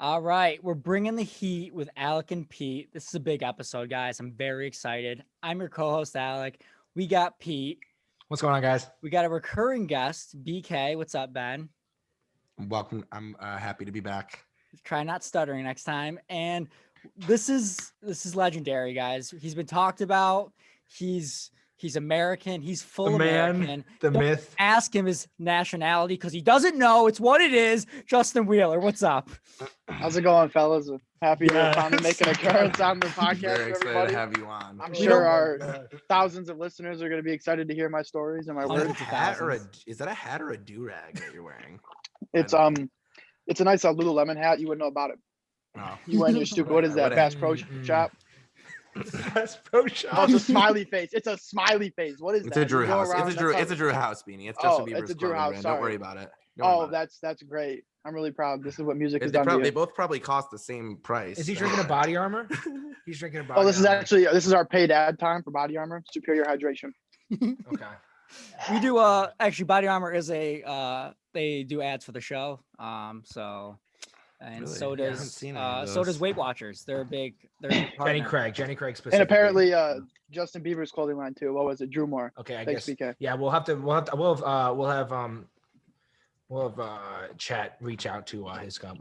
All right, we're bringing the heat with Alec and Pete. This is a big episode, guys. I'm very excited. I'm your co-host, Alec. We got Pete. What's going on, guys? We got a recurring guest, BK. What's up, Ben? Welcome. I'm happy to be back. Try not stuttering next time. And this is legendary, guys. He's been talked about. He's American. He's full American. The Don't myth. ask him his nationality because he doesn't know. It's what it is. Justin Wheeler, what's up? How's it going, fellas? Happy to finally make an occurrence on the podcast. Very excited everybody. to have you on. I'm sure our thousands of listeners are going to be excited to hear my stories and my Is that words. a hat or is that a hat or a do-rag that you're wearing? It's a nice Lululemon hat. You wouldn't know about it. Oh. You wearing your stupid. What is that? Bass Pro Shop. Bass Pro Shop. Oh, it's a smiley face. It's a smiley face. What is It's that? a Drew You go House. around, It's a Drew House beanie. It's Justin Bieber's it's a Drew clothing House, brand. sorry. Don't worry about it. Don't worry Oh, about it. that's great. I'm really proud. This is what music has They, done to they you. both probably cost the same price. Is he so- drinking a body armor? He's drinking a body Oh, this armor. is our paid ad time for Body Armor. Superior hydration. Okay. We do actually Body Armor is a they do ads for the show. And Really? so Yeah, I haven't does seen any of so does those. Weight Watchers. They're a big Jenny partner. Craig specifically. And apparently, Justin Bieber's clothing line too. What was it? Drew Moore. Okay, I Thanks, guess. BK. Yeah, we'll have Chat reach out to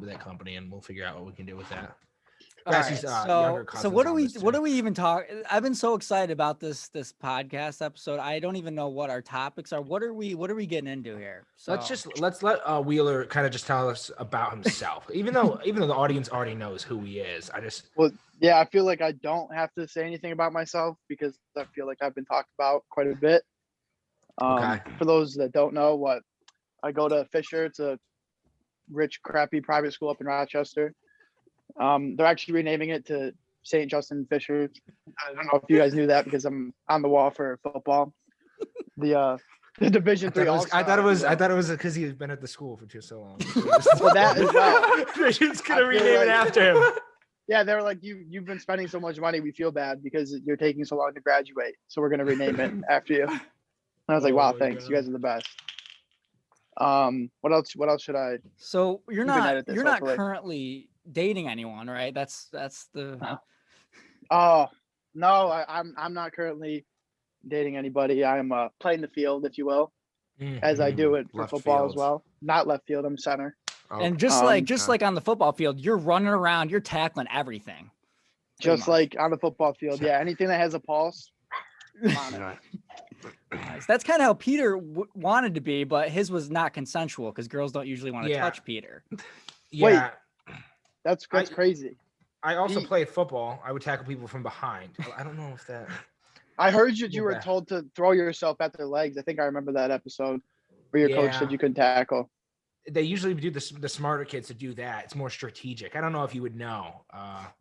that company, and we'll figure out what we can do with that. All Guys, right, he's, so younger so cousins what do on we this what too. do we even talk? I've been so excited about this podcast episode. I don't even know what our topics are. What are we getting into here? So Let's let Wheeler kind of just tell us about himself. even though the audience already knows who he is. Yeah, I feel like I don't have to say anything about myself because I feel like I've been talked about quite a bit. Okay. For those that don't know, I go to Fisher. It's a rich, crappy private school up in Rochester. They're actually renaming it to St. Justin Fisher. I don't know if you guys knew that because I'm on the wall for football. The Division III. I thought it was because he's been at the school for so long. Well, that as well. They're just gonna I feel rename it like- after him. Yeah, they were like, you've been spending so much money. We feel bad because you're taking so long to graduate. So we're gonna rename it after you. And I was like, wow, Oh, thanks. God. You guys are the best. What else should I? So you're You can not edit this, currently hopefully. dating anyone, right? That's the Oh no, I'm not currently dating anybody. I'm playing the field, if you will, as I do it for Left football field. as well. Not left field. I'm center. Oh, and just like on the football field, you're running around, you're tackling everything. pretty Just much. like on the football field. Yeah, anything that has a pulse. I'm on it. right. Nice. That's kind of how Peter wanted to be, but his was not consensual because girls don't usually want to Yeah. touch Peter. Yeah. That's crazy. I also He- played football. I would tackle people from behind. I don't know if that. I heard you were Yeah. told to throw yourself at their legs. I think I remember that episode where your coach Yeah. said you couldn't tackle. They usually do the smarter kids to do that. It's more strategic. I don't know if you would know.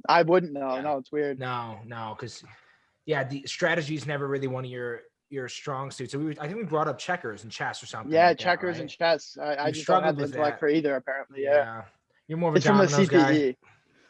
I wouldn't know. Yeah. No, it's weird. No, because the strategy is never really one of your strong suits. So I think we brought up checkers and chess or something. Yeah, like that, checkers right? and chess. I You just don't have struggled the with intellect that. for either, apparently. Yeah. You're more of a It's from the dominoes guy. CPE.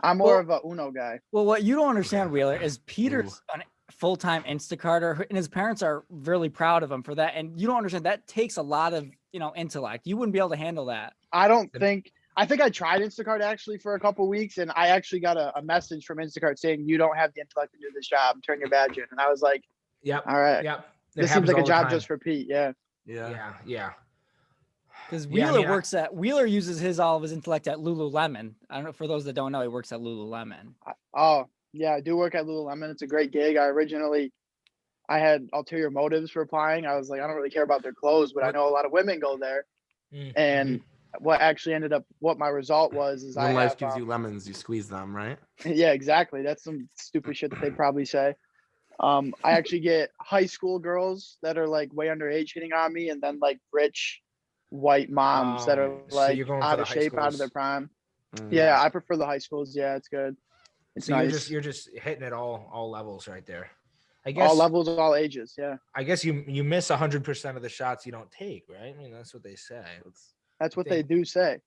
I'm more of a Uno guy. Well, what you don't understand, Wheeler, is Peter's a full-time Instacarter, and his parents are really proud of him for that. And you don't understand that takes a lot of intellect. You wouldn't be able to handle that. I think I tried Instacart actually for a couple weeks, and I actually got a message from Instacart saying you don't have the intellect to do this job. Turn your badge in. And I was like, Yep. all right, Yep. It this seems happens like a all the job time. just for Pete. Yeah. Yeah. Yeah. Because Yeah, I Wheeler mean, Wheeler uses all of his intellect at Lululemon. I don't know, for those that don't know, he works at Lululemon. Oh, yeah, I do work at Lululemon. It's a great gig. I had ulterior motives for applying. I was like, I don't really care about their clothes, but I know a lot of women go there. Mhm. And what my result was is When I life have, gives you lemons, you squeeze them, right? yeah, exactly. That's some stupid shit that they probably say. I actually get high school girls that are like way underage hitting on me, and then like rich white moms that are So like you're going for out the of high shape, out of schools. their prime. Mm. Yeah, I prefer the high schools. Yeah, it's good. It's So nice. you're just hitting it all levels right there. I guess All levels, all ages. Yeah, I guess you miss 100% of the shots you don't take, right? I mean, that's what they say. that's what I they think- do say.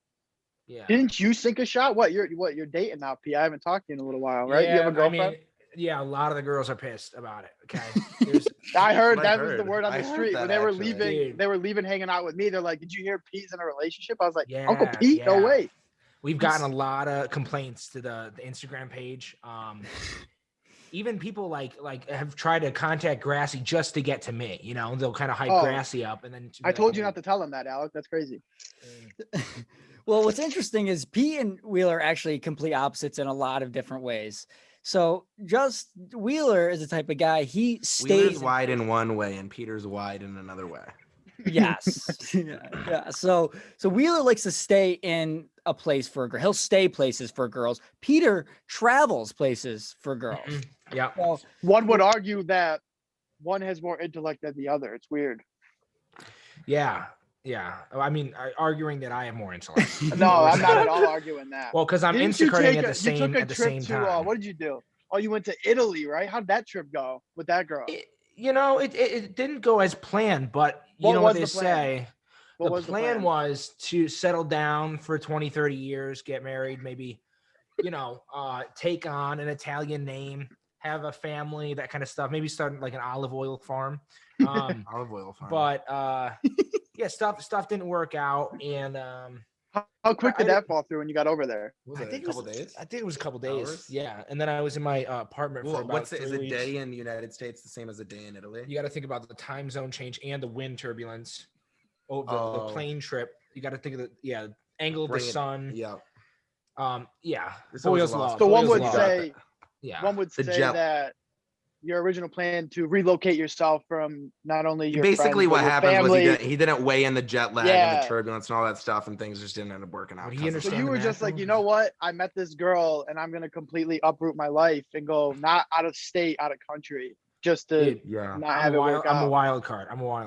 Yeah. Didn't you sink a shot? You're dating now, P? I haven't talked to you in a little while, right? You have a girlfriend? I mean, yeah, a lot of the girls are pissed about it. Okay. There's, I heard what I that was the heard. word on I the heard street that when they were actually. leaving. Dude. They were leaving, hanging out with me. They're like, "Did you hear Pete's in a relationship?" I was like, Yeah, "Uncle Pete, no yeah. way." We've gotten a lot of complaints to the Instagram page. Even people like have tried to contact Grassy just to get to me. You know, they'll kind of hype Grassy up, and then I told you not to tell him that, Alec. That's crazy. Well, what's interesting is Pete and Wheeler are actually complete opposites in a lot of different ways. So just Wheeler is the type of guy, he Wheeler's stays wide in one way and Peter's wide in another way. Yes. Yeah. So Wheeler likes to stay in a place for a girl. He'll stay places for girls. Peter travels places for girls. Yeah. So One would argue that one has more intellect than the other. It's weird. Yeah. I mean, arguing that I have more intellect. No, I'm not at all arguing that. Well, because I'm Didn't you Instacarting take at the same to, time. what did you do? Oh, you went to Italy, right? How'd that trip go with that girl? It didn't go as planned, but you What know was what they the plan? say. What The plan was to settle down for 20, 30 years, get married, maybe, take on an Italian name, have a family, that kind of stuff. Maybe start like an olive oil farm. Olive oil farm. But yeah, stuff didn't work out, and How quick did that fall through when you got over there? I think a couple days. I think it was a couple days. Hours? Yeah, and then I was in my apartment for Well, about is 3 a weeks. day in the United States the same as a day in Italy? You got to think about the time zone change and the wind turbulence. The plane trip. You got to think of the angle of the sun. Yeah. Yeah. There's always Boyle's a lot. law. So one Boyle's would law. say, Yeah. one would The say jet- that your original plan to relocate yourself from not only your Basically, friends, what but your happened family. was he didn't weigh in the jet lag and Yeah. the turbulence and all that stuff, and things just didn't end up working out. Would he because of understand So that. you were the just math, like, though? you know what? I met this girl, and I'm gonna completely uproot my life and go not out of state, out of country, just to Dude, Yeah. not have it work I'm a out. wild card. That's what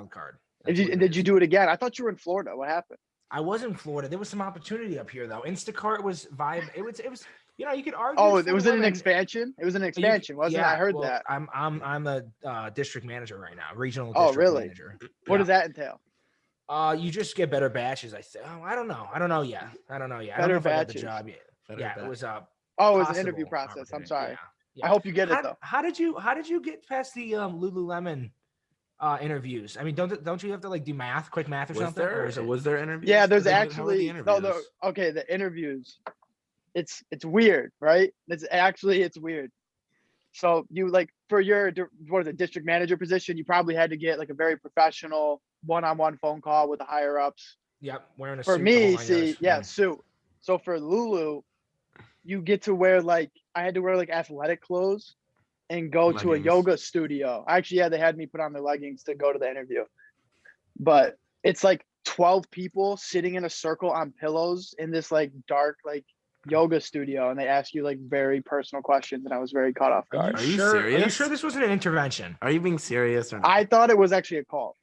it Did you is. do it again? I thought you were in Florida. What happened? I was in Florida. There was some opportunity up here though. Instacart was vibe. It was. You could argue. Oh, for it was the an women. expansion. It was an expansion, wasn't it? I heard well, that. I'm a district manager right now, regional Oh, district really? manager. What does that entail? You just get better batches. I don't know. I don't know yet. I don't know if I got the batches. job yet. Better Yeah, bet. it was Oh, it was an interview possible process. I'm opportunity. sorry. Yeah. I hope you get it though. How did you get past the Lululemon interviews? I mean, don't you have to like do quick math or Was something? Or is it? there interviews? Yeah, there's How were the actually interviews? okay. The interviews, it's weird, right? It's weird. So you for your district manager position, you probably had to get like a very professional one-on-one phone call with the higher ups. Yep, wearing a For suit. the me, whole nine yards. suit. So for Lulu, you get to wear I had to wear athletic clothes and go to a Leggings. yoga studio. Actually, they had me put on the leggings to go to the interview. But it's 12 people sitting in a circle on pillows in this dark yoga studio, and they ask you very personal questions, and I was very caught off guard. Are you Are you serious? sure this wasn't an intervention? Are you being serious or not? I thought it was actually a call.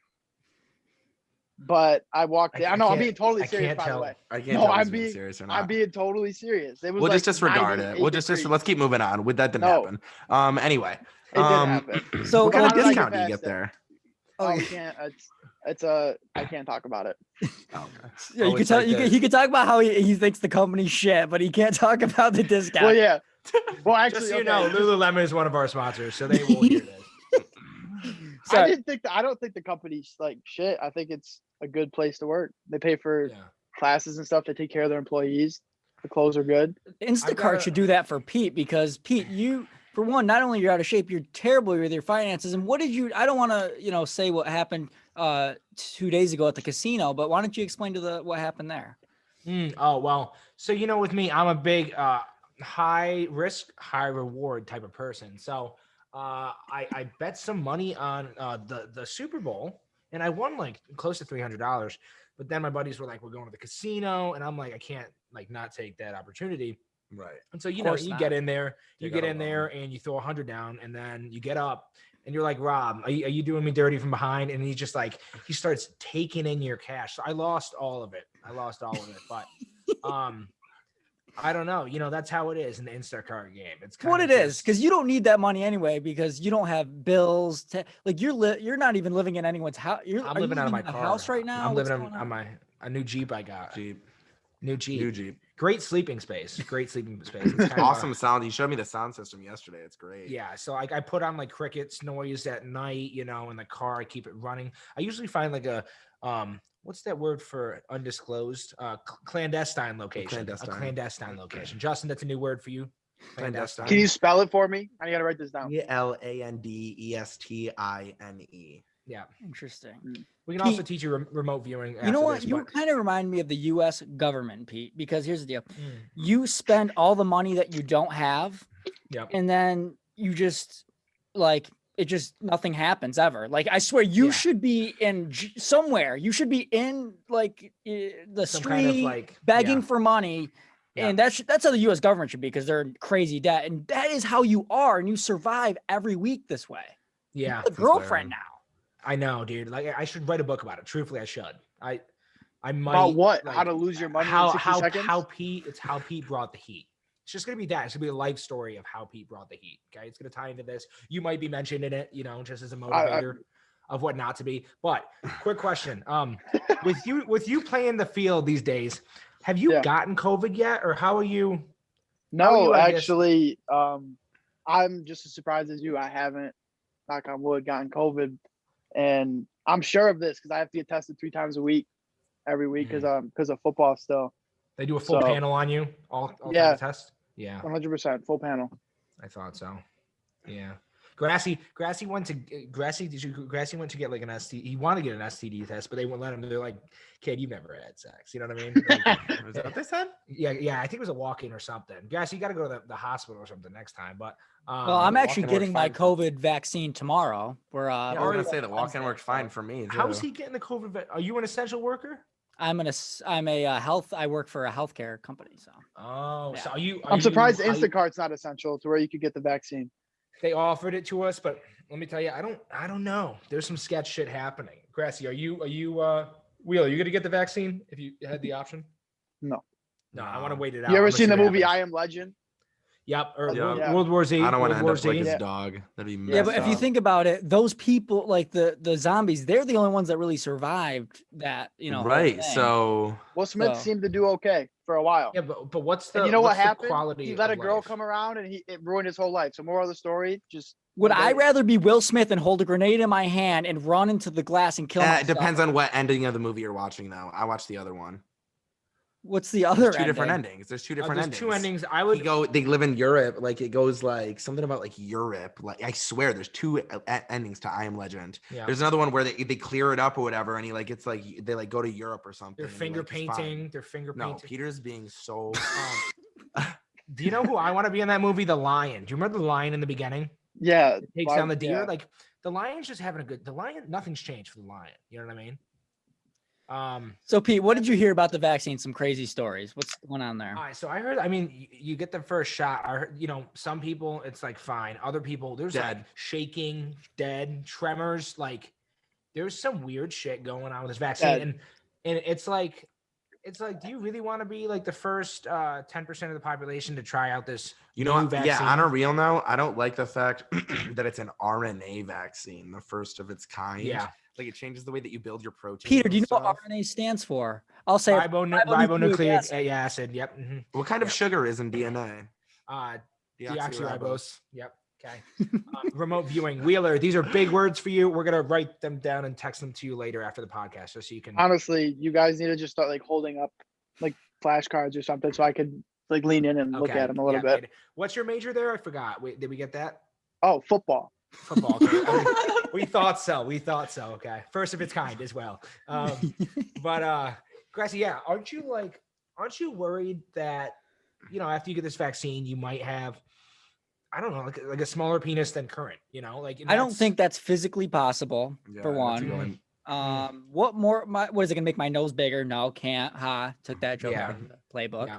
But I walked in. I know I'm being totally I serious, can't by tell. the way. I can't No, tell if I'm he's being being- serious or not. I'm being totally serious. It was We'll just disregard 98 it. We'll just degrees. let's keep moving on. That didn't No. happen. Anyway. It did happen. So what kind how of did I get discount do you past get it? there? Oh, we can't. I can't talk about it. Oh, yeah, Oh, you it's can tell like he could talk about how he thinks the company's shit, but he can't talk about the discount. Well, yeah. Well, actually, Just so you okay, know, Lululemon is one of our sponsors, so they will hear this. Sorry. I don't think the company's shit. I think it's a good place to work. They pay for Yeah. classes and stuff. They take care of their employees. The clothes are good. Instacart should do that for Pete, because Pete, you, for one, not only you're out of shape, you're terrible with your finances. And what did you? I don't want to say what happened 2 days ago at the casino, but why don't you explain to what happened there? Oh well, so with me, I'm a big high risk, high reward type of person. So I bet some money on the Super Bowl, and I won close to $300. But then my buddies were like, "We're going to the casino," and I'm like, "I can't not take that opportunity." Right. And so you course you not. get in there, Take out a and you throw 100 down, and then you get up, and you're like, "Rob, are you doing me dirty from behind?" And he just he starts taking in your cash. So I lost all of it. But I don't know. That's how it is in the Instacart game. It's What kinda it is, just- because you don't need that money anyway, because you don't have bills. You're not even living in anyone's house. I'm living out of my in a car. house right now. I'm What's living going on a new Jeep I got. Jeep. New Jeep. New Jeep. Great sleeping space. It's kind of Awesome sound. You showed me the sound system yesterday. It's great. Yeah, so I put on crickets noise at night, in the car. I keep it running. I usually find a what's that word for undisclosed? Clandestine location. Clandestine. A clandestine location. Justin, that's a new word for you. Clandestine. Can you spell it for me? I gotta write this down. Clandestine. Yeah. Interesting. We can Pete, also teach you remote viewing. You know after what? this, You but- kind of remind me of the U.S. government, Pete, because here's the deal. Mm, You spend all the money that you don't have, Yep. and then you just like it just nothing happens ever. Like I swear you Yeah. should be in somewhere. You should be in like the Some street kind of, like, begging yeah. for money. Yeah. And that's how the U.S. government should be because they're in crazy debt. And that is how you are. And you survive every week this way. Yeah. The Since girlfriend they're- now. I know, dude. Like I should write a book about it. Truthfully, I should. I might. About what? Like, How to lose your money how, in 60 how, seconds? How Pete, it's how Pete brought the heat. It's just gonna be that. It's gonna be a life story of how Pete brought the heat. Okay, it's gonna tie into this. You might be mentioned in it, you know, just as a motivator of what not to be. But quick question: with you playing the field these days, have you Yeah. gotten COVID yet, or how are you? How are No, you, I guess? actually, I'm just as surprised as you. I haven't, knock on wood, gotten COVID, and I'm sure of this because I have to get tested 3 times a week, every week, because of football still. They do a full So- panel on you, all Yeah. type of tests. Yeah. 100% full panel. I thought so. Yeah. Grassy went to Grassy went to get like an STD. He wanted to get an STD test, but they wouldn't let him. They're like, kid, you've never had sex. You know what I mean? Like, Is that what they said? yeah. I think it was a walk-in or something. Grassy, you got to go to the hospital or something next time. But Well, I'm actually walk-in works getting my fine for- COVID vaccine tomorrow. We're I was already gonna say the walk-in Wednesday, worked fine for me. how is too. he getting the COVID? Are you an essential worker? I'm a health. I work for a healthcare company, so Oh, Yeah. so are you? I'm surprised are you- Instacart's not essential to where you could get the vaccine. They offered it to us, but let me tell you, I don't know. There's some sketch shit happening. Grassy, are you Wheel, are you gonna get the vaccine if you had the option? No. No, I want to wait it out. You I'm ever gonna seen see the what movie happens. I Am Legend? Yep, or Yeah. World War Z. I don't want to World end War up like Z. his Yeah. dog. That'd be yeah. messed But if you up. think about it, those people like the zombies, they're the only ones that really survived that. Whole right. thing. So Will Smith So- seemed to do okay for a while. Yeah, but what's the And you know what what's the happened? quality He let a of girl life? come around and it ruined his whole life. So moral of the story, just would one I day- rather be Will Smith and hold a grenade in my hand and run into the glass and kill myself? it depends on what ending of the movie you're watching, though. I watched the other one. What's the other There's two different ending? endings. There's two different There's endings. two endings. I would They live in Europe. Like it goes like something about like Europe. Like I swear, there's two endings to I Am Legend. Yeah. There's another one where they clear it up or whatever, and it's like they like go to Europe or something. They're and he, finger like, is fine. painting. They're finger No, painting. Peter's being so. Do you know who I want to be in that movie? The lion. Do you remember the lion in the beginning? Yeah. Takes why- down the deer. yeah. Like the lion's just having a good. The lion. Nothing's changed for the lion. You know what I mean? So Pete, what did you hear about the vaccine? Some crazy stories. What's going on there? All right, so I heard. I mean, you get the first shot. I heard, some people it's like fine. Other people there's like Dead. shaking, dead, tremors. Like there's some weird shit going on with this vaccine, Dead. and it's like, do you really want to be like the first 10% of the population to try out this? You know new what? Yeah, vaccine? on a real note, I don't like the fact that it's an RNA vaccine, the first of its kind. Yeah, Like it changes the way that you build your protein. Peter, do you know what RNA stands for? I'll say it. ribonucleic acid. acid. Yep. Mhm. What kind of sugar is in DNA? Deoxyribose. Yep. Okay. Remote viewing. Wheeler, these are big words for you. We're gonna write them down and text them to you later after the podcast, just so you can. Honestly, you guys need to just start like holding up like flashcards or something so I could like lean in and look at them a little bit. What's your major there? I forgot. Wait, did we get that? Oh, football. Football. Okay. We thought so. Okay. First of its kind as well. But Gracie, yeah, aren't you worried that after you get this vaccine, you might have, I don't know, like a smaller penis than current, I don't think that's physically possible for Yeah, one. that's going- What more? What is it gonna make my nose bigger? No, can't. Took that joke Yeah. out of the playbook. Yeah.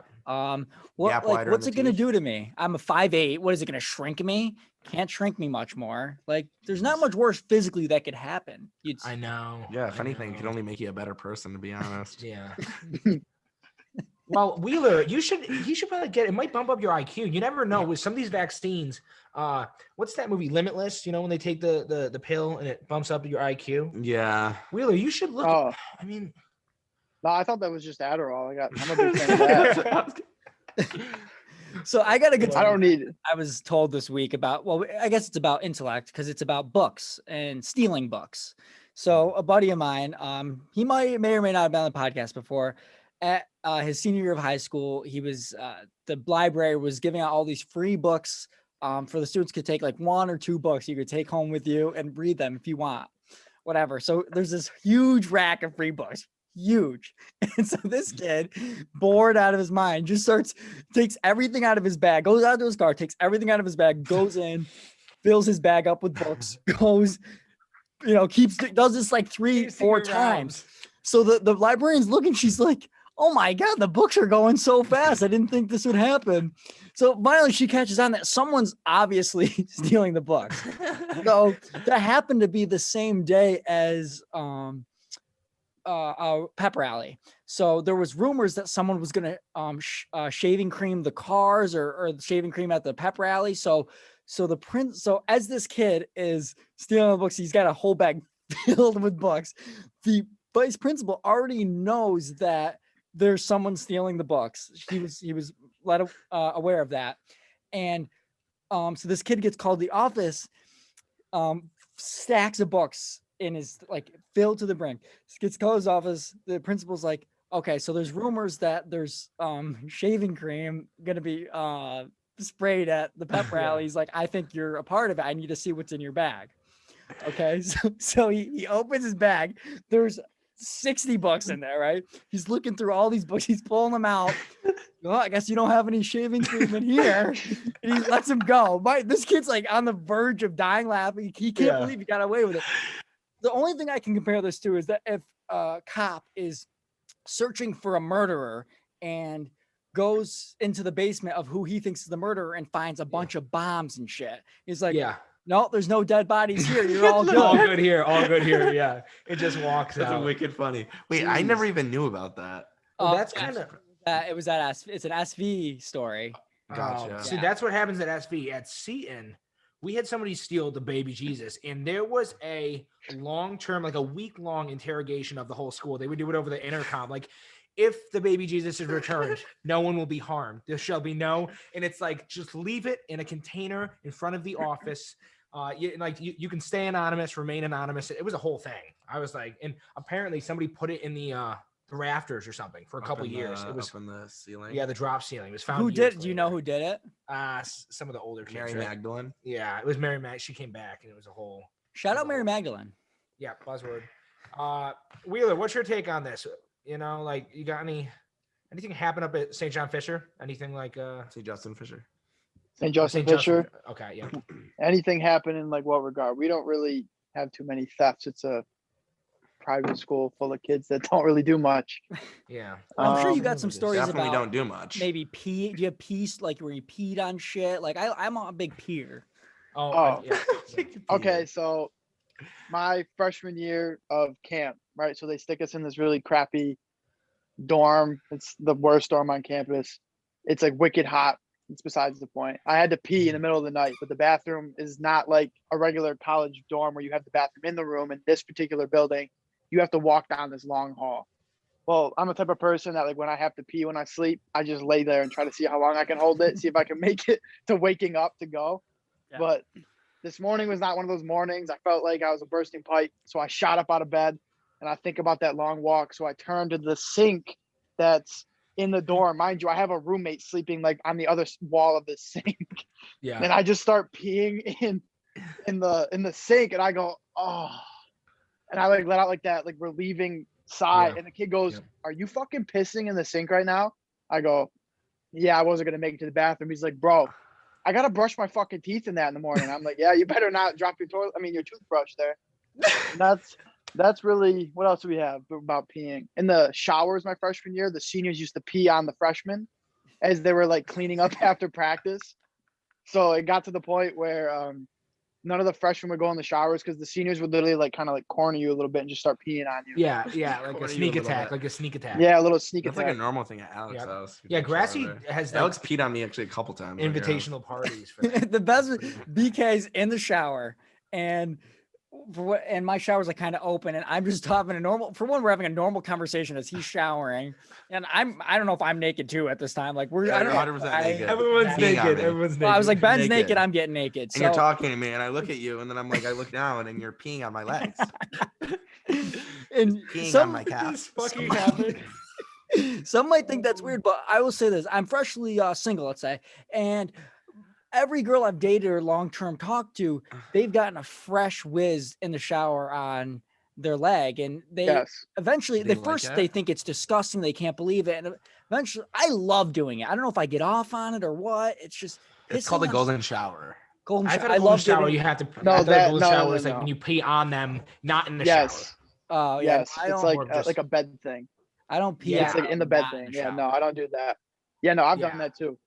Gap wider in What's the it gonna teeth. do to me? I'm a 5'8". What is it gonna shrink me? Can't shrink me much more. Like, there's not much worse physically that could happen. I know. Yeah, if I anything, it could know. only make you a better person, to be honest. Yeah. Well, Wheeler, you should probably get it. Might bump up your IQ. You never know with some of these vaccines. What's that movie Limitless? When they take the pill and it bumps up your IQ. Yeah. Wheeler, you should look. Oh, I mean, no, I thought that was just Adderall. I'm a big fan of that. So I got a good. I don't need it. I was told this week about. Well, I guess it's about intellect because it's about books and stealing books. So a buddy of mine, he may or may not have been on the podcast before. At his senior year of high school, he was the library was giving out all these free books for the students could take like 1 or 2 books you could take home with you and read them if you want, whatever. So there's this huge rack of free books, huge. And so this kid, bored out of his mind, just takes everything out of his bag, goes out to his car, takes everything out of his bag, goes in, fills his bag up with books, goes, does this like 3-4 times. So the librarian's looking, she's like, oh my God, the books are going so fast. I didn't think this would happen. So finally she catches on that someone's obviously stealing the books. So that happened to be the same day as pep rally. So there was rumors that someone was going to shaving cream the cars or shaving cream at the pep rally. So as this kid is stealing the books, he's got a whole bag filled with books. The vice principal already knows that there's someone stealing the books. He was aware of that. And so this kid gets called to the office, stacks of books in his like filled to the brim. Gets called to his office. The principal's like, okay, so there's rumors that there's shaving cream gonna be sprayed at the pep rally. He's like, I think you're a part of it. I need to see what's in your bag. Okay, so he opens his bag. There's 60 books in there, right? He's looking through all these books. He's pulling them out. Well, I guess you don't have any shaving cream in here. And he lets him go. This kid's like on the verge of dying laughing. He can't believe he got away with it. The only thing I can compare this to is that if a cop is searching for a murderer and goes into the basement of who he thinks is the murderer and finds a bunch of bombs and shit. He's like, no, there's no dead bodies here. You're all good. All good here. All good here. Yeah. It just walks That's out. wicked funny. Wait, I never even knew about that. Well, that's kind of it was that it's an SV story. Gotcha. See, that's what happens at SV. At Seton, we had somebody steal the baby Jesus, and there was a long-term, like a week-long interrogation of the whole school. They would do it over the intercom. Like, if the baby Jesus is returned, no one will be harmed. There shall be no, and it's like, just leave it in a container in front of the office. You can stay anonymous, remain anonymous. It was a whole thing. I was like, and apparently somebody put it in the rafters or something for a couple years. It was up in the ceiling. Yeah, the drop ceiling. It was found. Who did? Do you know who did it? Some of the older kids. Mary Magdalene. Yeah, it was Mary Mag. She came back, and it was a whole. Shout out Mary Magdalene. Yeah, buzzword. Wheeler, what's your take on this? You know, like, you got anything happen up at St. John Fisher? Anything like St. Justin Fisher? St. Justin Fisher. Okay, yeah. Anything happen in like what regard? We don't really have too many thefts. It's a private school full of kids that don't really do much. Yeah. I'm sure you got some stories Definitely about don't do much. maybe pee. Do you have pees like where you peed on shit? Like I'm a big peer. Yeah. Okay, so my freshman year of camp, right? So they stick us in this really crappy dorm. It's the worst dorm on campus. It's like wicked hot. It's besides the point. I had to pee in the middle of the night, but the bathroom is not like a regular college dorm where you have the bathroom in the room. In this particular building, you have to walk down this long hall. Well, I'm the type of person that, like, when I have to pee when I sleep, I just lay there and try to see how long I can hold it, see if I can make it to waking up to go. Yeah. But this morning was not one of those mornings. I felt like I was a bursting pipe. So I shot up out of bed and I think about that long walk. So I turned to the sink that's in the dorm. Mind you, I have a roommate sleeping like on the other wall of the sink. Yeah. And I just start peeing in the sink and I go, oh. And I like let out like that, like relieving sigh. Yeah. And the kid goes, are you fucking pissing in the sink right now? I go, yeah, I wasn't going to make it to the bathroom. He's like, bro, I got to brush my fucking teeth in that in the morning. I'm like, yeah, you better not drop your your toothbrush there. And that's really, what else do we have about peeing? In the showers my freshman year, the seniors used to pee on the freshmen as they were like cleaning up after practice. So it got to the point where none of the freshmen would go in the showers because the seniors would literally like kind of like corner you a little bit and just start peeing on you. Yeah, like a sneak attack, Yeah, a little sneak attack. That's like a normal thing at Alex's house. Yeah, Grassy has Alex peed on me actually a couple times. Invitational parties for that. The best BK's in the shower and and my showers are kind of open, and I'm just having a normal. For one, we're having a normal conversation as he's showering, and I don't know if I'm naked too at this time. Like Yeah, I you're don't know. 100% naked. Everyone's Peeing on naked. me. Everyone's naked. Well, I was like, Ben's naked. Naked. I'm getting naked. And you're So, talking to me, and I look at you, and then I'm like, I look down, and you're peeing on my legs, and peeing on my calves. fucking happened. some might think that's weird, but I will say this: I'm freshly single, let's say, and every girl I've dated or long-term talked to, they've gotten a fresh whiz in the shower on their leg, and they Yes. eventually, They they like they it? think it's disgusting, they can't believe it, and eventually, I love doing it. I don't know if I get off on it or what. It's just It's called pissing the on- golden shower. golden I've shower. had I a golden love shower. getting. You have to. No, I thought that- a golden no, shower no, is like no. when you pee on them, not in the shower. Yes. Oh yeah, Yes. I It's don't. more of just- like a bed thing. I don't pee. Yeah, It's out like in the bed not thing. the Yeah. shower. No, I don't do that. Yeah. No, I've done Yeah. that too.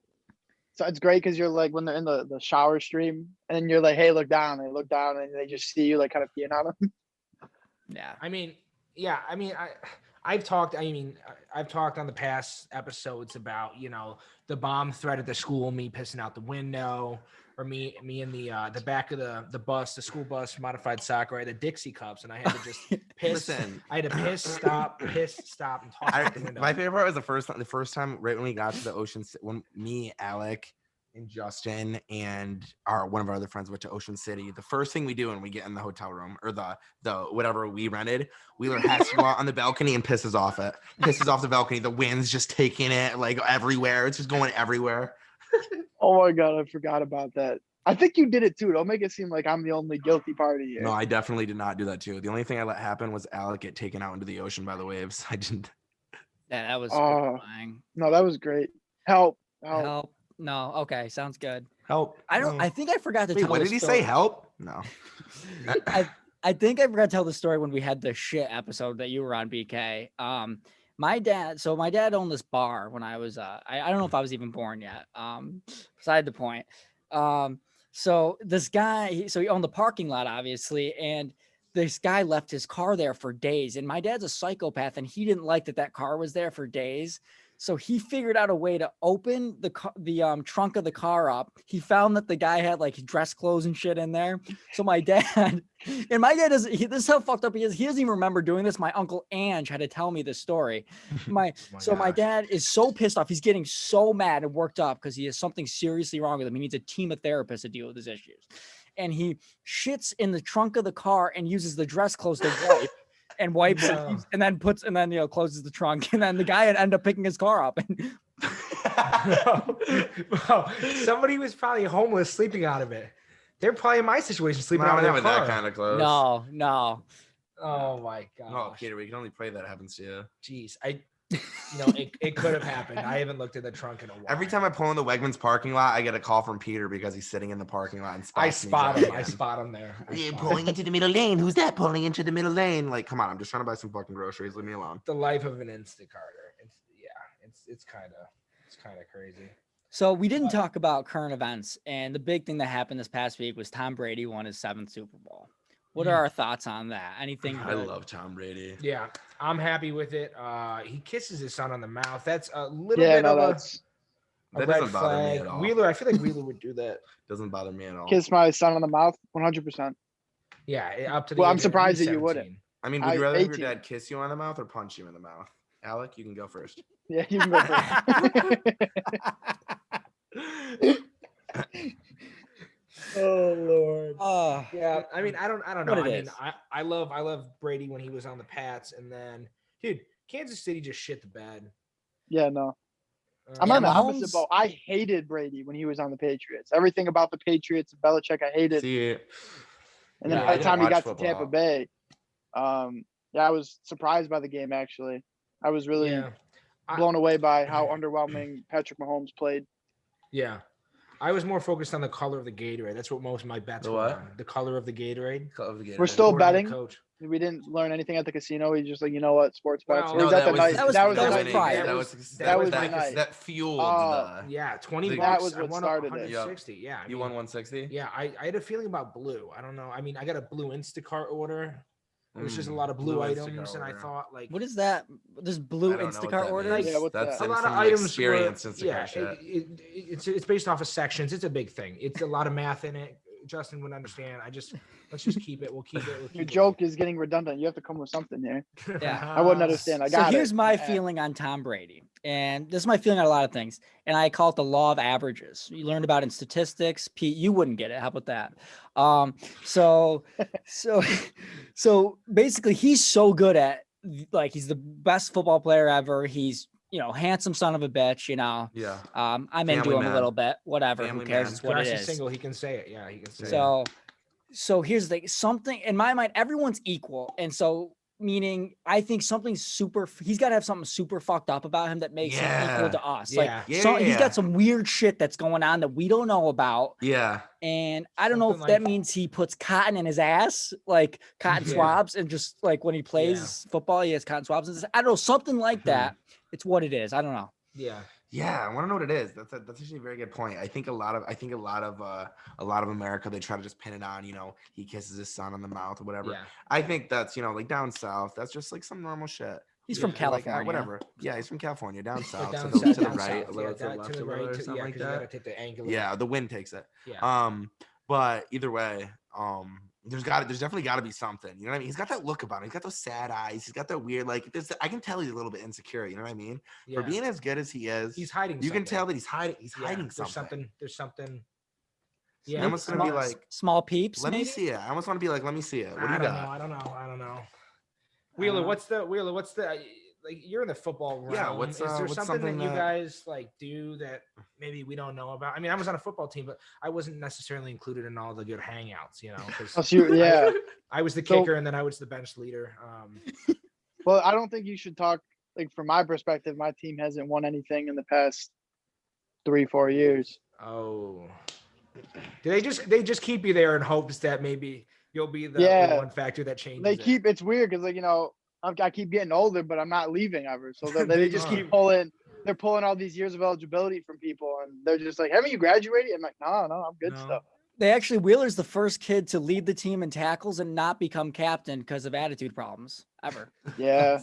So it's great because you're like when they're in the shower stream, and then you're like, hey, look down. They look down, and they just see you like kind of peeing on them. Yeah. I mean, yeah. I mean, I've talked. I mean, I've talked on the past episodes about the bomb threat at the school, me pissing out the window, or me in the back of the bus, the school bus, modified soccer. I had the Dixie cups, and I had to just piss. Listen. I had to piss, stop, and toss out the window. My favorite part was the first time right when we got to the ocean, when me, Alec, and Justin and one of our other friends went to Ocean City. The first thing we do when we get in the hotel room or the whatever we rented, Wheeler has to go out on the balcony and pisses off the balcony. The wind's just taking it like everywhere. It's just going everywhere. Oh my god, I forgot about that. I think you did it too. Don't make it seem like I'm the only guilty party here. No, I definitely did not do that too. The only thing I let happen was Alec get taken out into the ocean by the waves. I didn't. Yeah, that was Oh. horrifying. No, that was great. Help. Help. No. Okay. Sounds good. Help. I don't. No. I think I forgot to Wait, tell. what the did he story. say? Help? No. I think I forgot to tell the story when we had the shit episode that you were on, BK. My dad owned this bar when I was I don't know if I was even born yet. Beside the point. So this guy, he owned the parking lot, obviously, and this guy left his car there for days. And my dad's a psychopath, and he didn't like that car was there for days. So he figured out a way to open the trunk of the car up. He found that the guy had like dress clothes and shit in there. So my dad doesn't. This is how fucked up he is. He doesn't even remember doing this. My uncle Ange had to tell me this story. My gosh. dad is so pissed off. He's getting so mad and worked up because he has something seriously wrong with him. He needs a team of therapists to deal with his issues. And he shits in the trunk of the car and uses the dress clothes to wipe. And wipes it, and then closes the trunk, and then the guy had ended up picking his car up. And Bro, somebody was probably homeless sleeping out of it. They're probably in my situation sleeping out of Not their with car. that kind of clothes. no. Oh my Oh, gosh. Peter, we can only pray that happens to you. Jeez, it could have happened. I haven't looked at the trunk in a while. Every time I pull in the Wegmans parking lot, I get a call from Peter because he's sitting in the parking lot and I spots me spot driving him. I in. spot him there. Pulling into the middle lane. Who's that pulling into the middle lane? Like, come on, I'm just trying to buy some fucking groceries. Leave me alone. The life of an Instacarter. It's kind of crazy. So we didn't talk about current events, and the big thing that happened this past week was Tom Brady won his 7th Super Bowl. What are our thoughts on that? Anything? I love Tom Brady. Yeah, I'm happy with it. He kisses his son on the mouth. That's a little Yeah, bit no, of that's a That red doesn't bother me flag. at all. Wheeler, I feel like Wheeler would do that. Doesn't bother me at all. kiss my son on the mouth, 100%. Yeah, up to the Well, age I'm of surprised at that you least wouldn't. 17. I mean, would you rather have your 18. dad kiss you on the mouth or punch you in the mouth? Alec, you can go first. Yeah, you can go first. Oh Lord. Yeah. I mean, I don't know. What I it mean, is. I love Brady when he was on the Pats, and then, dude, Kansas City just shit the bed. Yeah, no. I'm Yeah, on the Mahomes- opposite boat. I hated Brady when he was on the Patriots. Everything about the Patriots and Belichick, I hated. See, And then yeah, by I the time he didn't got watch to Tampa football. Bay, I was surprised by the game. Actually, I was really Yeah. blown away by how underwhelming Patrick Mahomes played. Yeah. I was more focused on the color of the Gatorade. That's what most of my bets The were what? on. The color of the Gatorade. We're still According to the betting. coach. We didn't learn anything at the casino. He's just like, you know what, sports bets. Well, Or no, was that the was night? that was That was the the night night. prior. That was my the night. that fueled Oh. the. Yeah, 20 That bucks. was I what won started it. 160. Yeah. I You mean, won 160. Yeah, I had a feeling about blue. I don't know. I mean, I got a blue Instacart order. It was just a lot of blue items, Instacart and I order. thought like What is that? This blue I don't know what Instacart that order? means. Yeah, what's That's that? a lot of some items experience were, Instacart yeah, shit. it's based off of sections. It's a big thing. It's a lot of math in it. Justin would understand. Let's just keep it. We'll keep it. Your joke is getting redundant. You have to come with something here. Yeah. I wouldn't understand. I So got here's it. my feeling on Tom Brady. And this is my feeling on a lot of things. And I call it the law of averages. You learned about it in statistics. Pete, you wouldn't get it. How about that? So basically he's so good at, like, he's the best football player ever. He's, handsome son of a bitch, Yeah. I'm Family into him man. a little bit, whatever. Family Who cares? man. It's what it Grass is. single. He can say it. Yeah, he can say it. So here's the thing. Something in my mind, everyone's equal. And so, meaning I think he's got to have something super fucked up about him that makes him equal to us. Yeah. He's got some weird shit that's going on that we don't know about. Yeah. And I don't know if Something that like- means he puts cotton in his ass, like cotton Yeah. swabs, and just like when he plays football, he has cotton swabs. I don't know, something like that. It's what it is. I don't know. Yeah. Yeah, I want to know what it is. That's actually a very good point. I think a lot of America, they try to just pin it on, he kisses his son on the mouth or whatever. Yeah. I think that's, like down south, that's just like some normal shit. He's from Like, California. whatever. Yeah, he's from California, down south, Down to south, the down right, south. a little Yeah, to the down left to the or whatever, right. something Yeah, like because you gotta that. take the angle. Yeah, the wind takes it. Yeah. But either way, there's definitely got to be something. You know what I mean? He's got that look about him. He's got those sad eyes. He's got that weird, like, I can tell he's a little bit insecure. You know what I mean? Yeah. For being as good as he is, He's hiding. you can something. tell that he's hiding. He's Yeah, hiding something. There's something. Yeah, Yeah. I'm almost gonna be like, small peeps. let me maybe? see it. I almost want to be like, let me see it. What do you got? I don't know. Wheeler, what's the like? You're in the football realm. Yeah, what's there what's something that you that- guys like do that maybe we don't know about? I mean, I was on a football team, but I wasn't necessarily included in all the good hangouts, Oh, because so yeah. I was the So- kicker and then I was the bench leader. Well, I don't think you should talk, like, from my perspective, my team hasn't won anything in the past 3-4 years. Oh, do they just keep you there in hopes that maybe you'll be the Yeah. one factor that changes? They it? keep, it's weird because, like, I keep getting older, but I'm not leaving ever. So they They just just keep keep- pulling. They're pulling all these years of eligibility from people, and they're just like, "Haven't you graduated?" I'm like, "No, I'm good No. stuff." Wheeler's the first kid to lead the team in tackles and not become captain because of attitude problems ever. Yeah,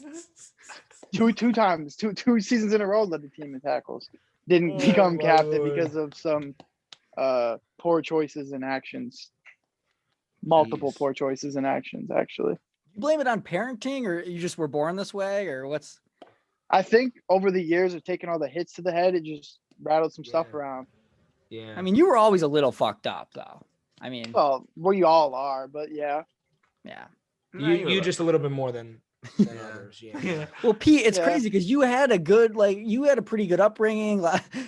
two times, two seasons in a row led the team in tackles. Didn't Oh, become my captain Lord. because of some poor choices and actions. Multiple Jeez. poor choices and actions, actually. You blame it on parenting, or you just were born this way, or what's? I think over the years of taking all the hits to the head, it just rattled some stuff Yeah. around. Yeah. I mean, you were always a little fucked up, though. I mean, Well, we all are, but yeah. yeah. you just a little bit more than others. Yeah. Yeah. Well, Pete, it's Yeah. crazy because you had a pretty good upbringing,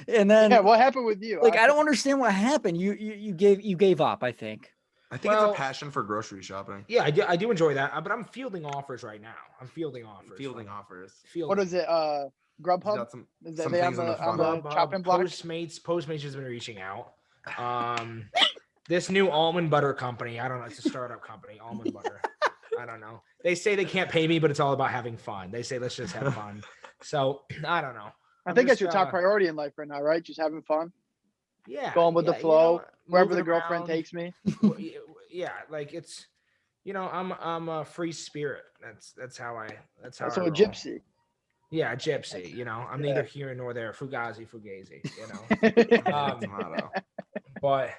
and then Yeah, what happened with you? I don't understand what happened. You gave up, I think. I think Well- it's a passion for grocery shopping. Yeah, I do enjoy that, but I'm fielding offers right now. I'm fielding offers. Fielding offers. What is it? He's Grubhub? got some Is that some they on things in the the on funnel. the chopping block? Postmates has been reaching out. This new almond butter company. I don't know. It's a startup company. Almond butter. I don't know. They say they can't pay me, but it's all about having fun. They say let's just have fun. So I don't know. I I'm think that's just, your top priority in life right now, right? Just having fun, Yeah, going with the yeah, flow, wherever moving the girlfriend around. takes me. Yeah, like it's, I'm a free spirit. That's how I So I a roll. gypsy. Yeah, a gypsy. I'm Yeah. neither here nor there. Fugazi, fugazi. That's a motto. But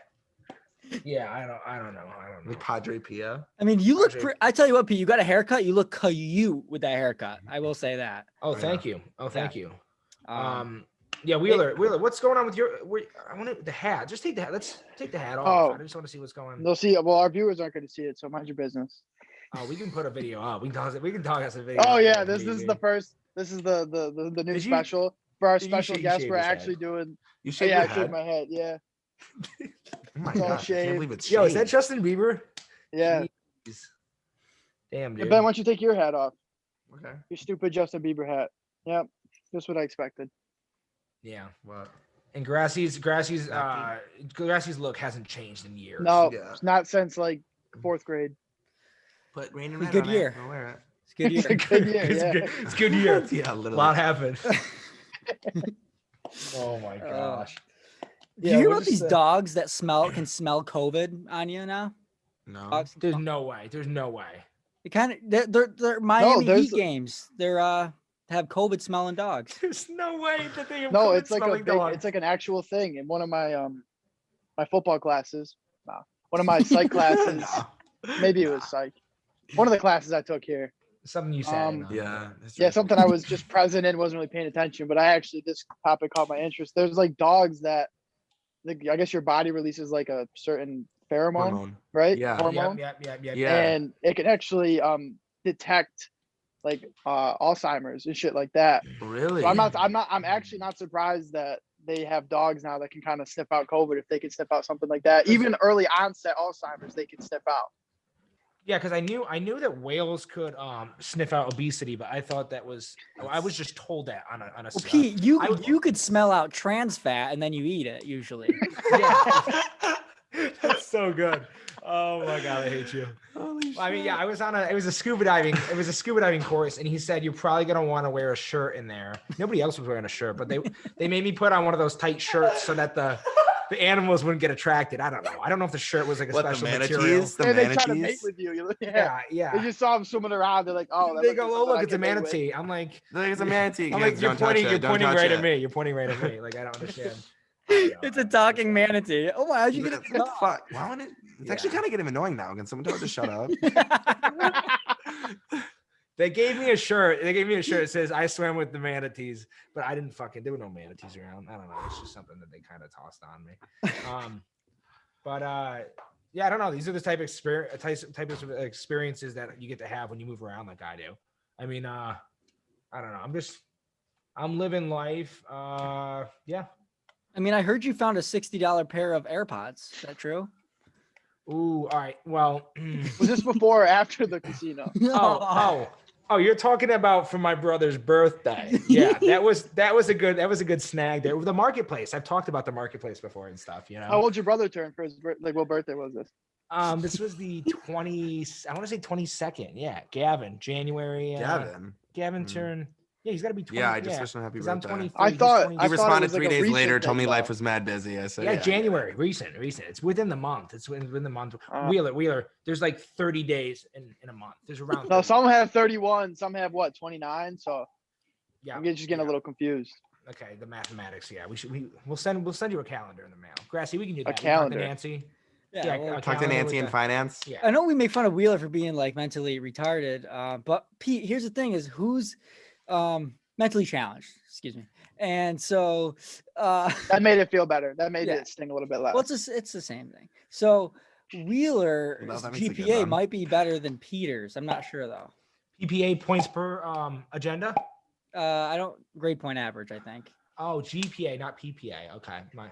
yeah, I don't know. Like Padre Pia. I mean, you look. Project- I tell you what, Pete, you got a haircut. You look cute with that haircut. I will say that. Oh, Yeah. thank you. Oh, thank you. Um, Yeah, Wheeler, what's going on with your? I want the hat. Just take the hat. Let's take the hat off. Oh. I just want to see what's going. They'll see. Well, our viewers aren't going to see it, so mind your business. Oh, we can put a video up. We can talk us a video. Oh up yeah, there, this is maybe. the first. This is the new Did you- special for our did you special shave- guest. shave We're his head? actually doing. You Oh, shaved yeah, your I shaved head? my head. Yeah, Oh my It's all gosh, I can't shaved. believe it's Yo, is that shaved. Justin Bieber? yeah. Jeez. Damn, Hey, dude. Ben, why don't you take your hat off? Okay. Your stupid Justin Bieber hat. Yep, just what I expected. Yeah. What? And Grassy's look hasn't changed in years. No, Yeah. it's not since like 4th grade. Put rain and It's a red good on year. It. I'll wear it. it's a good It's a year. good year. It's Yeah. good. It's a good year. Yeah, A literally. lot happened. Oh my gosh. Do you hear we're about these just, dogs that can smell COVID on you now? No. Dogs? There's no way. There's no way. It kind of they're Miami there's- Heat games. They're have COVID smelling dogs. There's no way that they have No, COVID it's like a smelling big. dogs. It's like an actual thing in one of my my football classes. one of my psych classes. No. Maybe it Nah. was psych. One of the classes I took here. Something you said. Um, Yeah. Yeah, something I was just present in, wasn't really paying attention. But I actually, this topic caught my interest. There's like dogs that, like, I guess your body releases like a certain pheromone, Hormone. right? Yeah. Hormone, Yep. Yeah. and it can actually detect like Alzheimer's and shit like that. Really? So I'm actually not surprised that they have dogs now that can kind of sniff out COVID if they can sniff out something like that. Even early onset Alzheimer's, they can sniff out. Yeah, because I knew that whales could sniff out obesity, but I thought that was I was just told that on a Well, Pete, I- you could smell out trans fat and then you eat it usually. yeah. That's so good. Oh my god, I hate you. Holy Well, I mean, yeah, it was a scuba diving course, and he said you're probably gonna want to wear a shirt in there. Nobody else was wearing a shirt, but they made me put on one of those tight shirts so that the animals wouldn't get attracted. I don't know if the shirt was like a What, the special material. manatees? The And they try to mate manatees? with you. Yeah, yeah. They just saw him swimming around. They're like, oh, that They looks go, like oh something look, I it's a can mate with." manatee. I'm like, There's a manatee. you're Don't touch it. Don't touch right it. at me. You're pointing right at me. Like I don't understand. It's a talking manatee. Oh my, how'd you get What it? the fuck? Why wouldn't it? It's actually Yeah. kind of getting annoying now. Can someone tell it to shut up? They gave me a shirt. That says I swam with the manatees, but I didn't there were no manatees around. I don't know. It's just something that they kind of tossed on me. But yeah, I don't know. These are the type of experiences that you get to have when you move around like I do. I mean, I don't know. I'm living life. Yeah. I mean, I heard you found a $60 pair of AirPods. Is that true? Ooh, all right. Well, Was this before or after the casino? oh, you're talking about for my brother's birthday. Yeah, that was a good snag there. The marketplace. I've talked about the marketplace before and stuff, you know. How old your brother turn for his like? What birthday was this? This was the 20. I want to say 22nd. Yeah, Gavin, January. Gavin Mm. turned. Yeah, he's got to be 20. Yeah, I just wished him happy 'cause I'm birthday. 23. I he's thought- 22. He I thought it responded was like 3 a days later, recent told me thing, life though. was mad busy. I said, Yeah, January, recent. It's within the month. It's within the month. Wheeler. There's like 30 days in a month. There's around. No, 30. some have 31, some have what, 29. So Yeah, I'm just getting a little confused. Okay, the mathematics. Yeah, we'll send you a calendar in the mail. Grassy, we can do that. A We talk to calendar. Nancy. Yeah, a Talk to calendar Nancy with in the- finance. Yeah. I know we make fun of Wheeler for being like mentally retarded, but Pete, here's the thing: is who's mentally challenged? Excuse me. And so, That made it feel better. That made Yeah. it sting a little bit less. well, it's the same thing. So Wheeler's Well, that makes it good GPA then. might be better than Peter's. I'm not sure though. PPA points per agenda. I don't grade point average. I think. Oh, GPA, not PPA. Okay, my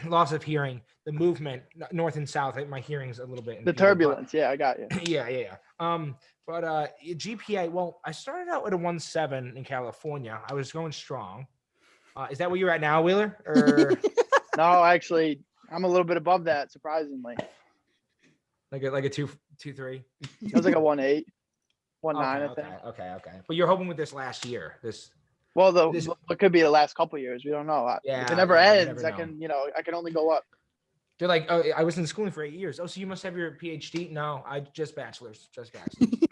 loss of hearing, the movement north and south. My hearing's a little bit. The impeded, but- turbulence. Yeah, I got you. Yeah. But GPA. Well, I started out with a 1.7 in California. I was going strong. Is that where you're at now, Wheeler? Or No, actually, I'm a little bit above that, surprisingly. like a 2.3? It was like a 1.8, 1.9, I think. Okay. But you're hoping with this last year, Well, This- it could be the last couple years. We don't know. Yeah, If it never yeah, you ends, never I can, I can only go up. they're like, oh, I was in schooling for 8 years. Oh, so you must have your PhD? No, I just bachelor's.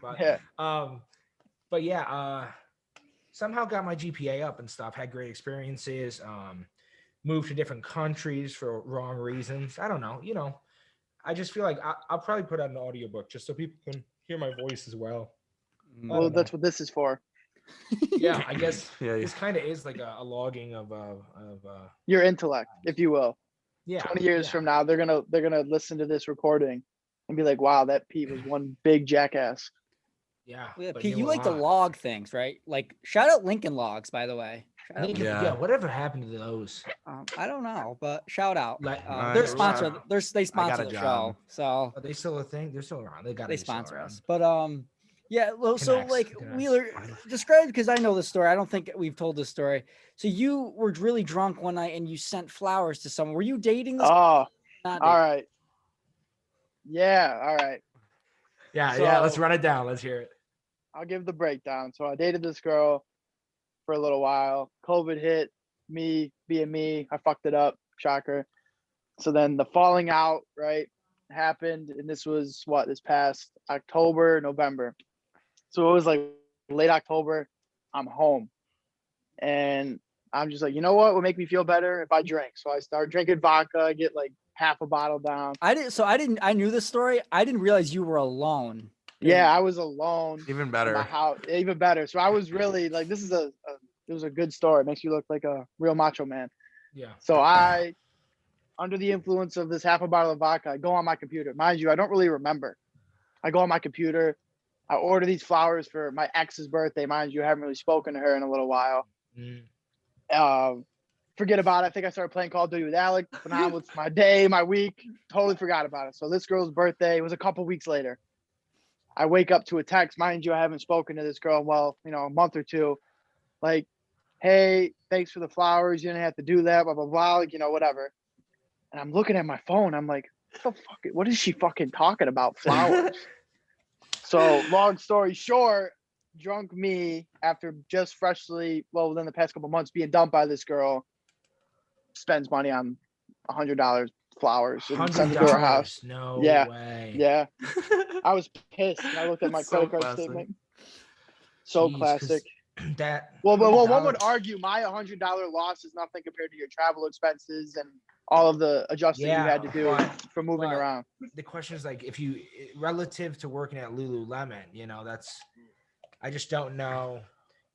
But Yeah. but yeah, somehow got my GPA up and stuff. Had great experiences. Moved to different countries for wrong reasons. I don't know. I just feel like I'll probably put out an audiobook just so people can hear my voice as well. I Well, don't that's what this is for. Yeah, I guess Yeah, this kind of is like a logging of Your intellect, if you will. yeah. 20 years yeah. from now, they're gonna listen to this recording and be like, "Wow, that Pete was one big jackass." Yeah. Yeah, but Pete, you knew a like to lot. log things, right? Like shout out Lincoln Logs, by the way. Shout out Lincoln- Yeah. yeah. Whatever happened to those? I don't know, but shout out. Like, They're I- sponsor. They sponsor a the job. show, so Are they still a thing? They're still around. They got they sponsor us. But yeah. Well, so Connects, like connects. Wheeler, describe because I know this story. I don't think we've told this story. So you were really drunk one night and you sent flowers to someone. Were you dating this? Oh, Not all dating? right. Yeah, all right. Yeah. Let's So- run it down. Let's hear it. I'll give the breakdown. So I dated this girl for a little while. COVID hit, me being me, I fucked it up. Shocker. So then the falling out, right, happened. And this was this past October, November. So it was like late October. I'm home. And I'm just like, you know what would make me feel better if I drink? So I start drinking vodka, I get like half a bottle down. I knew this story. I didn't realize you were alone. Yeah, I was alone Even in better. my house. Even better. So I was really like, this is it was a good story. It makes you look like a real macho man. Yeah. So I, under the influence of this half a bottle of vodka, I go on my computer. Mind you, I don't really remember. I go on my computer. I order these flowers for my ex's birthday. Mind you, I haven't really spoken to her in a little while. Forget about it. I think I started playing Call of Duty with Alec. But now it's my day, my week. Totally forgot about it. So this girl's birthday was a couple weeks later. I wake up to a text. Mind you, I haven't spoken to this girl in, well, a month or two. Like, hey, thanks for the flowers. You didn't have to do that, blah, blah, blah. Like, whatever. And I'm looking at my phone. I'm like, what is she fucking talking about? Flowers. So long story short, drunk me, after just freshly, within the past couple months being dumped by this girl, spends money on $100 flowers and sends it to her house. No Yeah. way. Yeah. I was pissed. And I looked at my It's so credit card classic. statement. So Jeez, 'cause classic. That Well, one would $100 argue my $100 loss is nothing compared to your travel expenses and all of the adjusting you had to do for moving but around. the question is, like, if you, relative to working at Lululemon, I just don't know,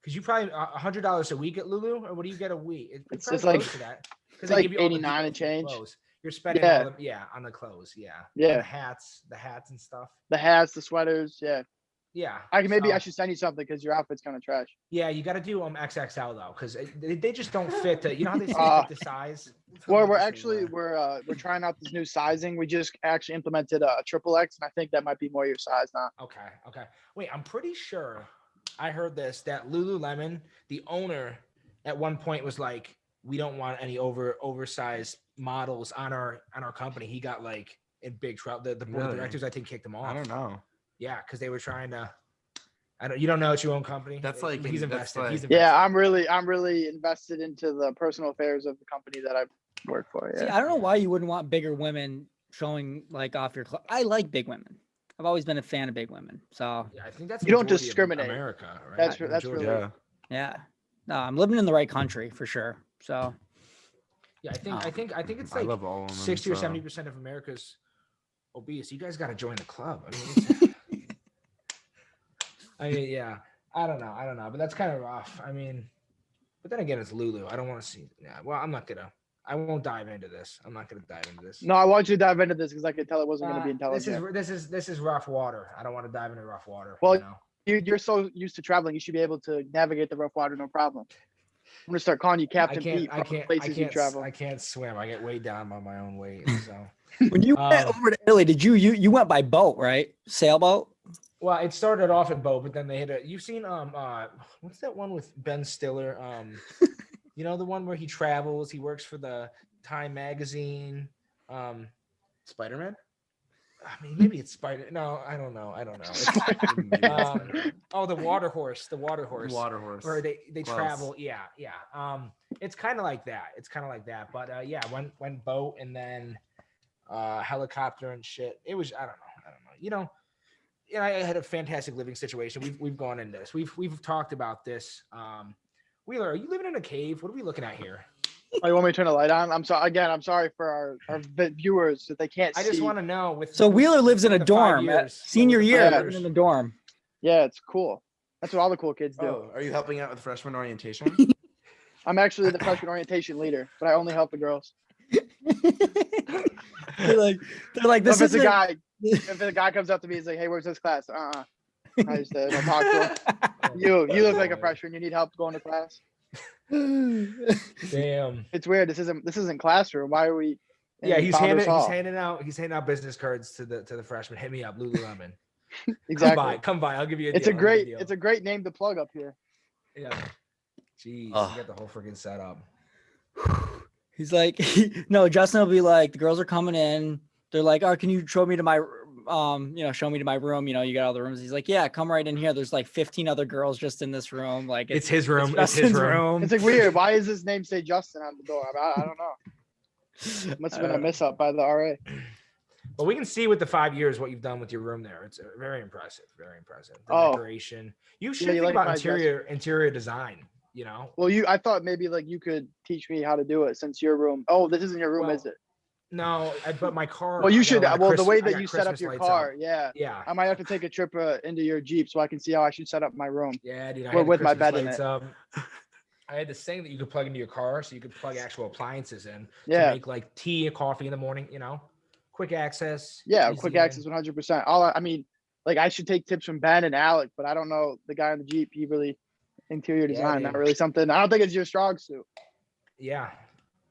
because you probably $100 a week at Lulu, or what do you get a week? It's probably like- close to that, because it's they like give you all the 89 and deals for the change. clothes. You're spending Yeah. all the, on the clothes, And Yeah. the hats and stuff. The hats, the sweaters. Yeah. Yeah, Maybe I so- should send you something because your outfit's kind of trash. Yeah, you got to do XXL though, because they just don't fit. How they say fit the size. Well, we're trying out this new sizing. We just actually implemented a triple X, and I think that might be more your size now. Okay. Wait, I'm pretty sure I heard this, that Lululemon, the owner, at one point was like, we don't want any oversized models on our company. He got like in big trouble. The board of Really? directors, I think, kicked him off. I don't know. Yeah, because they were trying to. You don't know it's your own company. That's like- he's that's invested. like- He's invested. Yeah, I'm really invested into the personal affairs of the company that I work for. See, Yeah. I don't know why you wouldn't want bigger women showing like off your clothes. I like big women. I've always been a fan of big women. So Yeah, I think that's You don't majority of discriminate. America, right? That's Majority. really- Yeah. yeah, no, I'm living in the right country for sure. So Yeah, I think it's I like love all women. 60 or so- 70% of America's obese. You guys got to join the club. Yeah. I don't know, but that's kind of rough. But then again, it's Lulu. I don't want to see. Yeah, well, I won't dive into this. I'm not gonna dive into this. No, I want you to dive into this because I could tell it wasn't going to be intelligent. This is rough water. I don't want to dive into rough water. Well, You're so used to traveling, you should be able to navigate the rough water, no problem. I'm gonna start calling you Captain Pete from the places you travel. I can't swim. I get weighed down by my own weight. So when you went over to Italy, did you went by boat, right? Sailboat? well, it started off at boat, but then they hit a. You've seen what's that one with Ben Stiller? The one where he travels. He works for the Time magazine. Spider-Man? Maybe it's Spider. No, I don't know. The Water Horse. The Water Horse. Water horse. Where they Close. travel. Yeah. It's kind of like that. But went boat and then helicopter and shit. It was I don't know. I had a fantastic living situation. We've gone into this. We've talked about this. Wheeler, are you living in a cave? What are we looking at here? Oh, you want me to turn the light on? I'm sorry. Again, I'm sorry for our viewers that they can't I see. just want to know. So Wheeler lives in a the 5 dorm. years, Senior with the year, 5 living years. in a dorm. Yeah, it's cool. That's what all the cool kids do. Oh, are you helping out with freshman orientation? I'm actually the freshman orientation leader, but I only help the girls. they're like this If is if a guy comes up to me, he's like, "Hey, where's this class?" I just don't talk to him. You look like a freshman. You need help going to class. Damn. It's weird. This isn't classroom. Why are we? in Yeah, he's Founders Hall? handing out business cards to the freshmen. Hit me up, Lululemon. Exactly. Come by. I'll give you a It's deal. a I'll give you great great name to plug up here. Yeah. Jeez, Ugh. you got the whole freaking setup. He's like, no, Justin will be like, the girls are coming in. They're like, oh, can you show me to my show me to my room? You got all the rooms. He's like, yeah, come right in here. There's like 15 other girls just in this room. Like It's his room. It's his Justin's room. It's like weird. Why is his name say Justin on the door? I don't know. Must have been a miss up by the RA. But we can see with the 5 years what you've done with your room there. It's very impressive. Very impressive. The Oh. decoration. You should you think like about my interior design. Well, I thought maybe like you could teach me how to do it since your room. Oh, this isn't your room, Well, is it? No, but my car. Well, you I got a should. lot of Well, the Christmas- way I that got you set up Christmas your lights car, up. yeah. Yeah. I might have to take a trip into your Jeep so I can see how I should set up my room. Yeah, dude. I Well, had the with my Christmas bed in lights it. up. I had this thing that you could plug into your car, so you could plug actual appliances in to Yeah. make like tea or coffee in the morning. Quick access. Yeah, easy quick in. access, 100%. I mean, like I should take tips from Ben and Alec, but I don't know the guy in the Jeep. He really interior design, not dude. really something. I don't think it's your strong suit. Yeah,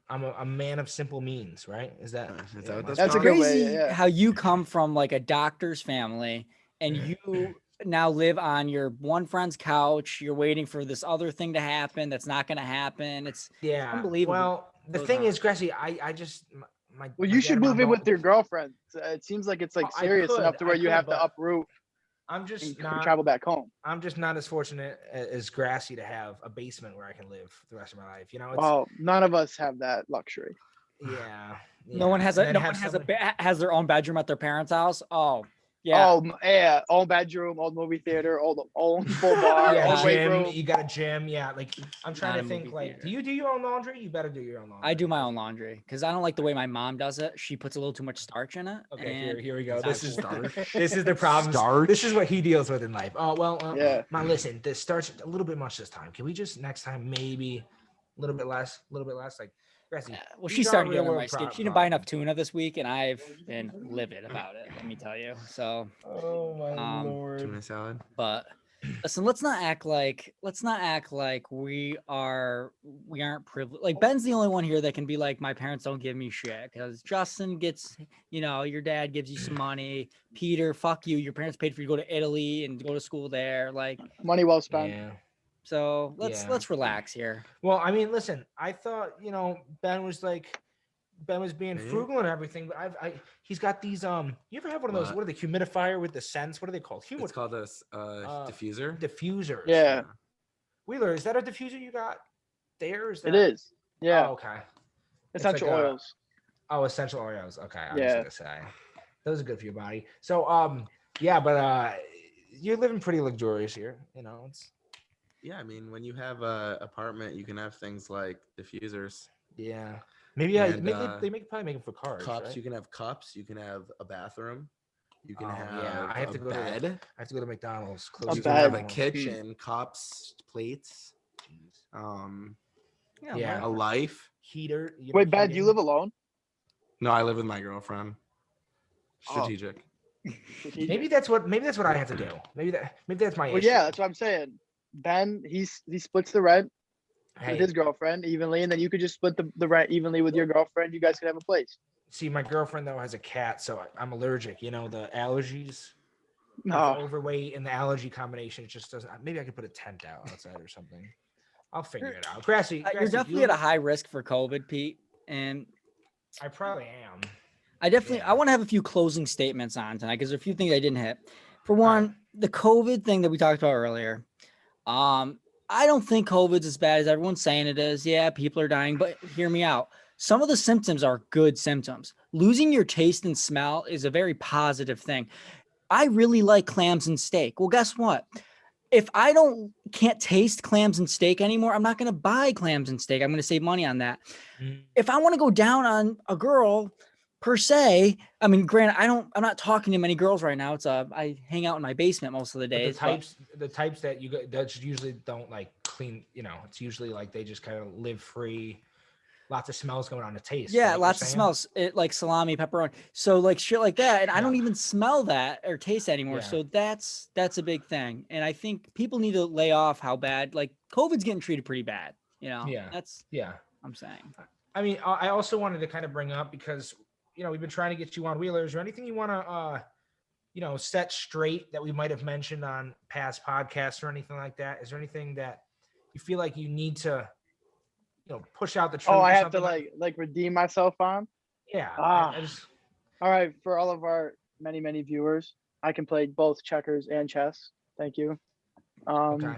I'm a man of simple means, right? Is that? Is that what my that's That's a song? good Crazy way. Yeah. how you come from like a doctor's family and you now live on your one friend's couch. You're waiting for this other thing to happen that's not going to happen. It's Yeah. unbelievable. Well, the Goes thing on. is, Gracie, I just my. Well, my you dad should and move mom in don't- with your girlfriend. It seems like it's like I serious could, enough to where I you could, have to but uproot I'm and just not. travel back home. I'm just not as fortunate as Gracie to have a basement where I can live the rest of my life. It's Oh, none of us have that luxury. yeah. No one has and a then no have one has somebody- has their own bedroom at their parents' house. Oh, yeah. Oh, yeah. Old bedroom, old movie theater, old full bar, yeah, old weight gym. room. You got a gym. Yeah, like I'm Not trying a to think. movie Like, theater. do you do your own laundry? You better do your own laundry. I do my own laundry because I don't like the way my mom does it. She puts a little too much starch in it. Okay, and here we go. it's This not is cool. Starch. this is the problem. Starch? This is what he deals with in life. Oh well. Yeah. Now listen, this starts a little bit much this time. Can we just next time maybe a little bit less? A little bit less. Like, Gracie. Yeah, well, these she's are starting to get real under world my skin. pro- She didn't buy enough problems. tuna this week, and I've been livid about it. Let me tell you. So, Oh my lord. Tuna salad. but listen, let's not act like we aren't privileged. Like Ben's the only one here that can be like, my parents don't give me shit because Justin gets, your dad gives you some money. Peter, fuck you. Your parents paid for you to go to Italy and go to school there. Like, Money well spent. Yeah. so Yeah. let's relax here. Well, I mean, listen. I thought Ben was being Me? frugal and everything, but he's got these. You ever have one of those? What? What are the humidifier with the scents? What are they called? It's called a diffuser. Diffusers. Yeah, Wheeler, is that a diffuser you got there? Is that? it is. Yeah. Oh, okay. Essential like a- oils. Oh, essential oils. Okay. I was Yeah. gonna say those are good for your body. So yeah, but you're living pretty luxurious here. It's Yeah, I mean, when you have a apartment, you can have things like diffusers, yeah. Maybe yeah. And, They probably make them for cars. cups. Right? You can have cups. You can have a bathroom. You can Oh, have yeah, I have a to go to the- bed. I have to go to McDonald's. A You close can have a bed. kitchen, cups, plates, Yeah. a life. Heater. Wait, Ben, do you live alone? No, I live with my girlfriend. Oh. Strategic. Maybe that's what I have to do. Maybe that's my Well, issue. yeah, that's what I'm saying. Ben, he splits the rent Hey, with his girlfriend evenly, and then you could just split the rent evenly with your girlfriend. You guys could have a place. see, my girlfriend though has a cat, so I'm allergic. The allergies, the No, overweight, and the allergy combination it just doesn't. Maybe I could put a tent out outside or something. I'll figure it out. Grassy, You're Grassy, definitely at a high risk for COVID, Pete, and I probably am. I definitely Yeah. I want to have a few closing statements on tonight because there are a few things I didn't hit. For one, the COVID thing that we talked about earlier. I don't think COVID's as bad as everyone's saying it is. Yeah, people are dying, but hear me out. Some of the symptoms are good symptoms. Losing your taste and smell is a very positive thing. I really like clams and steak. Well, guess what? If I can't taste clams and steak anymore, I'm not going to buy clams and steak. I'm going to save money on that. Mm. If I want to go down on a girl per se, I mean, granted, I'm not talking to many girls right now. I hang out in my basement most of the But days. the types that you got that usually don't like clean. It's usually like they just kind of live free. Lots of smells going on the taste. Yeah, right, you're lots of saying? smells, like salami, pepperoni. So like shit like that, and I don't Yeah. even smell that or taste that anymore. Yeah. So that's a big thing, and I think people need to lay off how bad like COVID's getting treated pretty bad. Yeah. That's Yeah. I'm saying. I mean, I also wanted to kind of bring up because we've been trying to get you on Wheelers or anything you want to set straight that we might have mentioned on past podcasts or anything like that. Is there anything that you feel like you need to push out the truth? oh, I or have to something like redeem myself on. yeah. Ah. I just All right, for all of our many viewers, I can play both checkers and chess. Thank you. okay.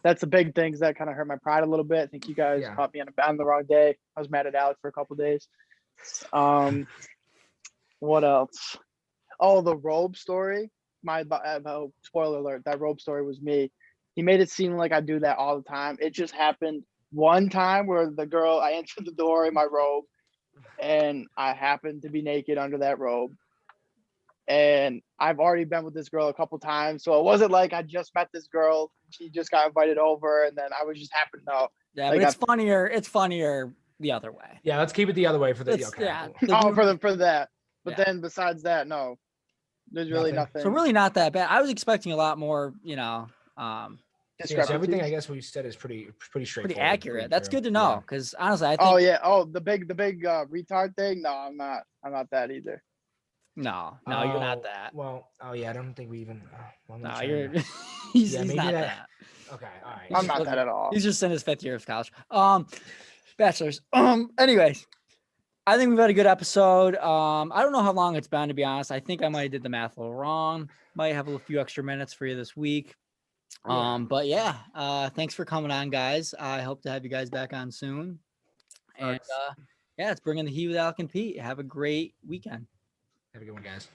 That's the big things that kind of hurt my pride a little bit. I think you guys Yeah. caught me on the wrong day. I was mad at Alec for a couple days. What else? Oh, the robe story. Spoiler alert, that robe story was me. He made it seem like I do that all the time. It just happened one time where I answered the door in my robe and I happened to be naked under that robe. And I've already been with this girl a couple times, so it wasn't like I just met this girl. She just got invited over, and then I was just happened to know. Yeah, Like, but it's funnier. It's funnier the other way. Yeah, let's keep it the other way for the. It's, Okay. yeah. cool. like, Oh, we- for that. But Yeah. then besides that, no, there's really nothing. So really not that bad. I was expecting a lot more, Yeah, so everything I discrepancies. guess we said is pretty straightforward. pretty accurate. pretty That's true. good to know because honestly, I think Oh yeah. Oh, the big retard thing. No, I'm not. I'm not that either. no, you're not Oh, that. Well, yeah, I don't think we even. Well, I'm No, not sure. you're he's Yeah, maybe not that- that. Okay, all right. He's I'm just not that at all. He's just in his 5th year of college. Bachelor's. Anyways, I think we've had a good episode. I don't know how long it's been, to be honest. I think I might have did the math a little wrong. Might have a few extra minutes for you this week. But yeah, thanks for coming on, guys. I hope to have you guys back on soon. And Thanks. yeah, it's bringing the heat with Alec and Pete. Have a great weekend. Have a good one, guys.